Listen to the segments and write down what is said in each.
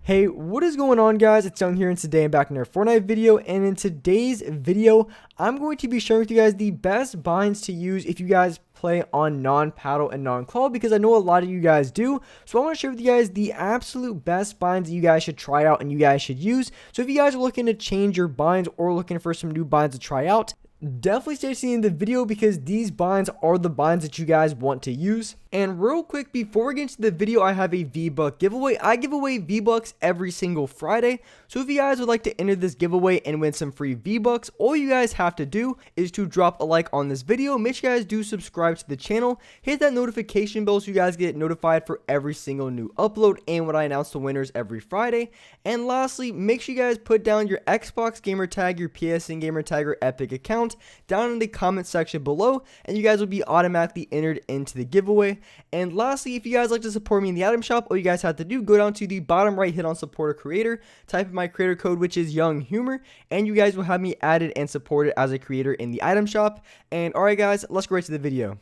Hey, what is going on, guys? It's Young here, and today I'm back in our Fortnite video, and in today's video, I'm going to be sharing with you guys the best binds to use if you guys play on non-paddle and non-claw, because I know a lot of you guys do. So I want to share with you guys the absolute best binds that you guys should try out and you guys should use. So if you guys are looking to change your binds or looking for some new binds to try out, definitely stay tuned in the video because these binds are the binds that you guys want to use. And real quick, before we get into the video, I have a V-Buck giveaway. I give away V-Bucks every single Friday. So if you guys would like to enter this giveaway and win some free V-Bucks, all you guys have to do is to drop a like on this video. Make sure you guys do subscribe to the channel. Hit that notification bell so you guys get notified for every single new upload and when I announce the winners every Friday. And lastly, make sure you guys put down your Xbox gamer tag, your PSN gamer tag, or Epic account down in the comment section below, and you guys will be automatically entered into the giveaway. And lastly, if you guys like to support me in the item shop, all you guys have to do, go down to the bottom right, hit on support a creator, type in my creator code, which is Young Humor, and you guys will have me added and supported as a creator in the item shop. And alright guys, let's go right to the video.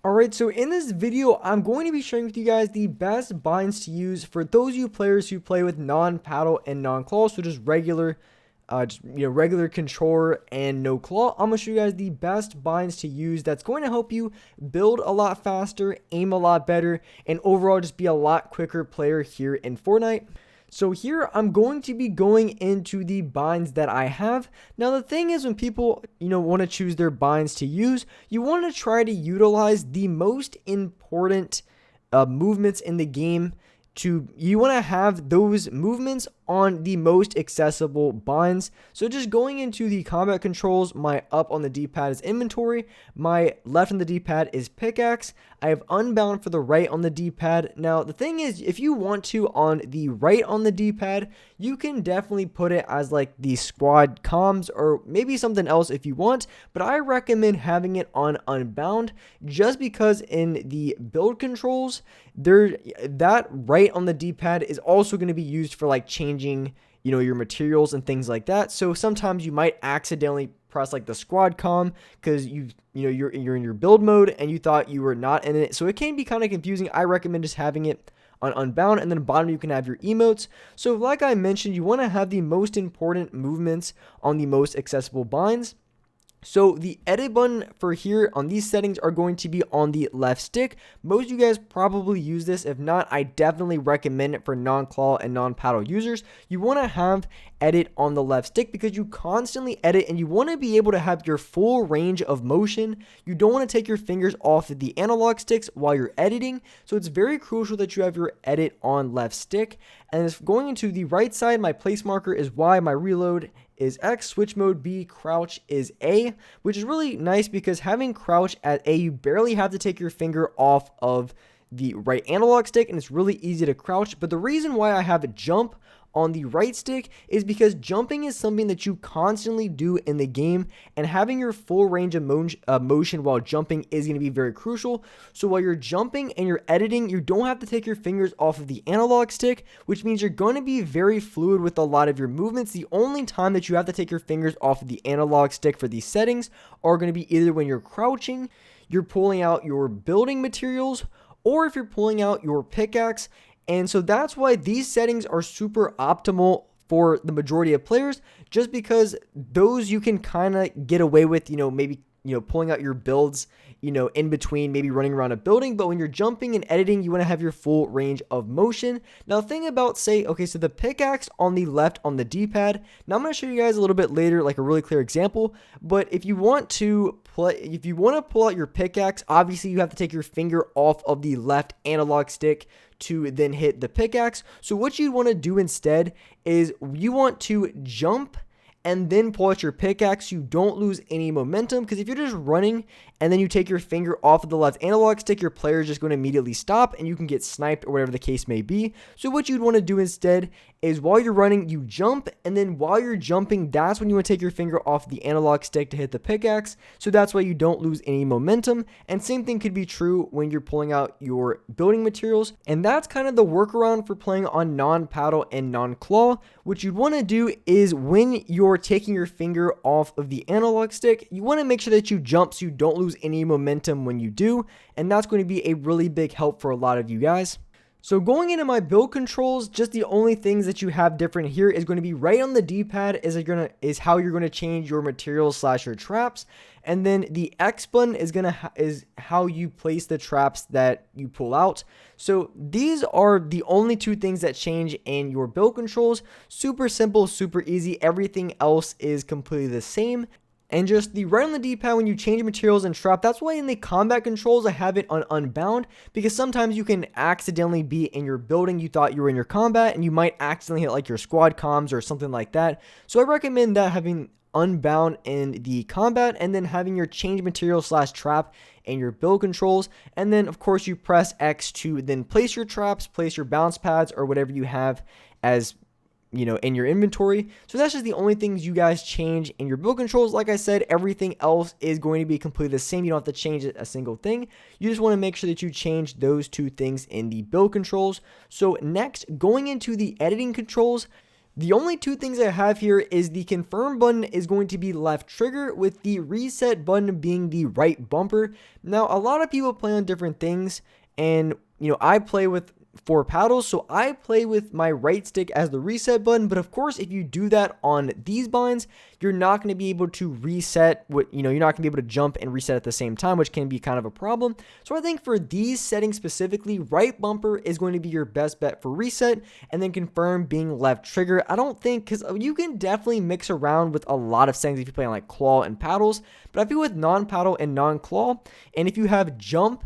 Alright, so in this video, I'm going to be sharing with you guys the best binds to use for those of you players who play with non-paddle and non-claw, so just regular regular controller and no claw. I'm going to show you guys the best binds to use that's going to help you build a lot faster, aim a lot better, and overall just be a lot quicker player here in Fortnite. So here I'm going to be going into the binds that I have. Now the thing is, when people want to choose their binds to use, you want to try to utilize the most important movements in the game. You want to have those movements on the most accessible binds. So just going into the combat controls, my up on the D-pad is inventory, my left on the D-pad is pickaxe, I have unbound for the right on the D-pad. Now the thing is, if you want to on the right on the D-pad, you can definitely put it as like the squad comms or maybe something else if you want, but I recommend having it on unbound just because in the build controls, that right on the D-pad is also going to be used for like changing your materials and things like that. So sometimes you might accidentally press like the squad comm because you're in your build mode and you thought you were not in it, so it can be kind of confusing. I recommend just having it on unbound, and then bottom you can have your emotes. So like I mentioned, you want to have the most important movements on the most accessible binds. So the edit button for here on these settings are going to be on the left stick. Most of you guys probably use this. If not, I definitely recommend it for non-claw and non-paddle users. You want to have edit on the left stick because you constantly edit and you want to be able to have your full range of motion. You don't want to take your fingers off of the analog sticks while you're editing. So it's very crucial that you have your edit on left stick. And if going into the right side, my place marker is Y, my reload is X, switch mode B, crouch is A, which is really nice because having crouch at A, you barely have to take your finger off of the right analog stick and it's really easy to crouch. But the reason why I have a jump on the right stick is because jumping is something that you constantly do in the game, and having your full range of motion while jumping is going to be very crucial. So while you're jumping and you're editing, you don't have to take your fingers off of the analog stick, which means you're going to be very fluid with a lot of your movements. The only time that you have to take your fingers off of the analog stick for these settings are going to be either when you're crouching, you're pulling out your building materials, or if you're pulling out your pickaxe. And so that's why these settings are super optimal for the majority of players, just because those you can kind of get away with, maybe pulling out your builds, in between, maybe running around a building. But when you're jumping and editing, you want to have your full range of motion. Now, the thing about, so the pickaxe on the left on the D-pad. Now, I'm going to show you guys a little bit later, like a really clear example. But if you want to pull out your pickaxe, obviously you have to take your finger off of the left analog stick to then hit the pickaxe. So what you want to do instead is you want to jump and then pull out your pickaxe so you don't lose any momentum, because if you're just running and then you take your finger off of the left analog stick, your player is just going to immediately stop and you can get sniped or whatever the case may be. So what you'd want to do instead is while you're running, you jump, and then while you're jumping, that's when you want to take your finger off the analog stick to hit the pickaxe. So that's why you don't lose any momentum. And same thing could be true when you're pulling out your building materials. And that's kind of the workaround for playing on non-paddle and non-claw. What you'd want to do is when you're taking your finger off of the analog stick, you want to make sure that you jump so you don't lose any momentum when you do. And that's going to be a really big help for a lot of you guys. So going into my build controls, just the only things that you have different here is going to be right on the D-pad is how you're going to change your materials slash your traps, and then the X button is how you place the traps that you pull out. So these are the only two things that change in your build controls. Super simple, super easy. Everything else is completely the same. And just the right on the D-pad when you change materials and trap, that's why in the combat controls I have it on unbound, because sometimes you can accidentally be in your building, you thought you were in your combat, and you might accidentally hit like your squad comms or something like that. So I recommend that having unbound in the combat, and then having your change material slash trap in your build controls, and then of course you press X to then place your traps, place your bounce pads, or whatever you have as in your inventory. So that's just the only things you guys change in your build controls. Like I said, everything else is going to be completely the same. You don't have to change a single thing. You just want to make sure that you change those two things in the build controls. So next, going into the editing controls, the only two things I have here is the confirm button is going to be left trigger, with the reset button being the right bumper. Now, a lot of people play on different things, and I play with 4 paddles, so I play with my right stick as the reset button. But of course, if you do that on these binds, you're not going to be able to reset you're not going to be able to jump and reset at the same time, which can be kind of a problem. So I think for these settings specifically, right bumper is going to be your best bet for reset, and then confirm being left trigger. I don't think, because you can definitely mix around with a lot of settings if you play on like claw and paddles, but I feel with non-paddle and non-claw, and if you have jump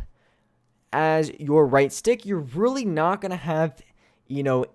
as your right stick, you're really not going to have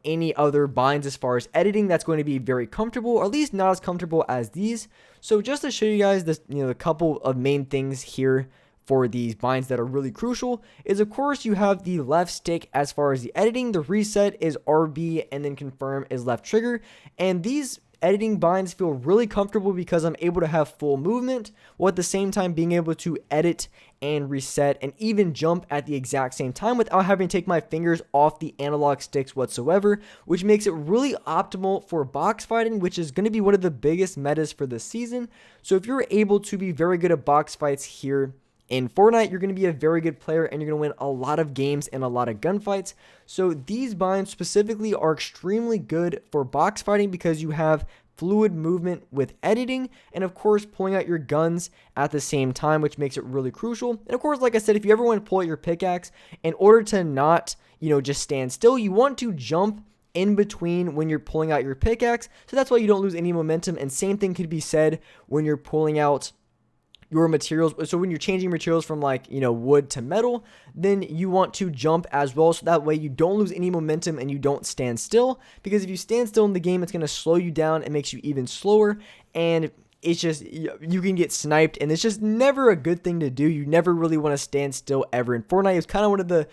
any other binds as far as editing that's going to be very comfortable, or at least not as comfortable as these. So just to show you guys this, the couple of main things here for these binds that are really crucial is, of course, you have the left stick as far as the editing. The reset is RB, and then confirm is left trigger, and these editing binds feel really comfortable because I'm able to have full movement, while at the same time being able to edit and reset and even jump at the exact same time without having to take my fingers off the analog sticks whatsoever, which makes it really optimal for box fighting, which is going to be one of the biggest metas for this season. So if you're able to be very good at box fights here in Fortnite, you're going to be a very good player, and you're going to win a lot of games and a lot of gunfights. So these binds specifically are extremely good for box fighting because you have fluid movement with editing, and of course pulling out your guns at the same time, which makes it really crucial. And of course, like I said, if you ever want to pull out your pickaxe, in order to not just stand still, you want to jump in between when you're pulling out your pickaxe, so that's why you don't lose any momentum. And same thing could be said when you're pulling out your materials. So when you're changing materials from wood to metal, then you want to jump as well, so that way you don't lose any momentum and you don't stand still, because if you stand still in the game, it's going to slow you down and makes you even slower, and it's just, you can get sniped, and it's just never a good thing to do. You never really want to stand still ever in Fortnite. It's kind of one of the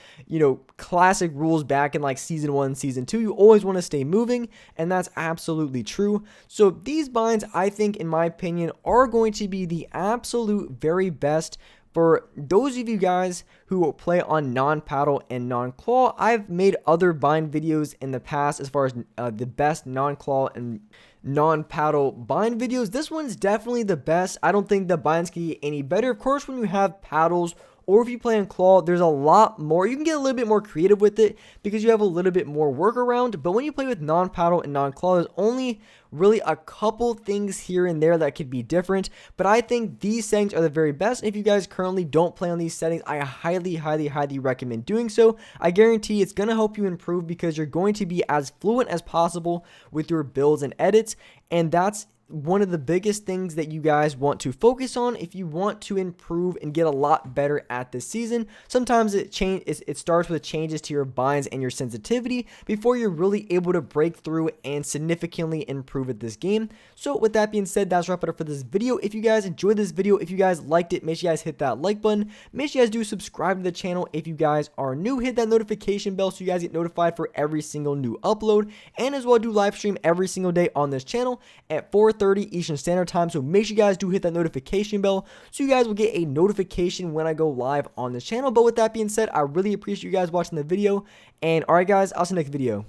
classic rules back in like season 1, season 2. You always want to stay moving, and that's absolutely true. So these binds, I think, in my opinion, are going to be the absolute very best for those of you guys who play on non-paddle and non-claw. I've made other bind videos in the past as far as the best non-claw and non-paddle bind videos. This one's definitely the best. I don't think the binds can get any better. Of course, when you have paddles, or if you play on claw, there's a lot more. You can get a little bit more creative with it because you have a little bit more workaround. But when you play with non-paddle and non-claw, there's only really a couple things here and there that could be different. But I think these settings are the very best. If you guys currently don't play on these settings, I highly, highly, highly recommend doing so. I guarantee it's going to help you improve because you're going to be as fluent as possible with your builds and edits. And that's one of the biggest things that you guys want to focus on if you want to improve and get a lot better at this season. Sometimes it starts with changes to your binds and your sensitivity before you're really able to break through and significantly improve at this game. So with that being said, that's wrap it up for this video. If you guys enjoyed this video, if you guys liked it, make sure you guys hit that like button. Make sure you guys do subscribe to the channel. If you guys are new, hit that notification bell so you guys get notified for every single new upload, and as well do live stream every single day on this channel at 4:30 Eastern Standard Time. So make sure you guys do hit that notification bell so you guys will get a notification when I go live on this channel. But with that being said, I really appreciate you guys watching the video, and alright guys, I'll see you next video.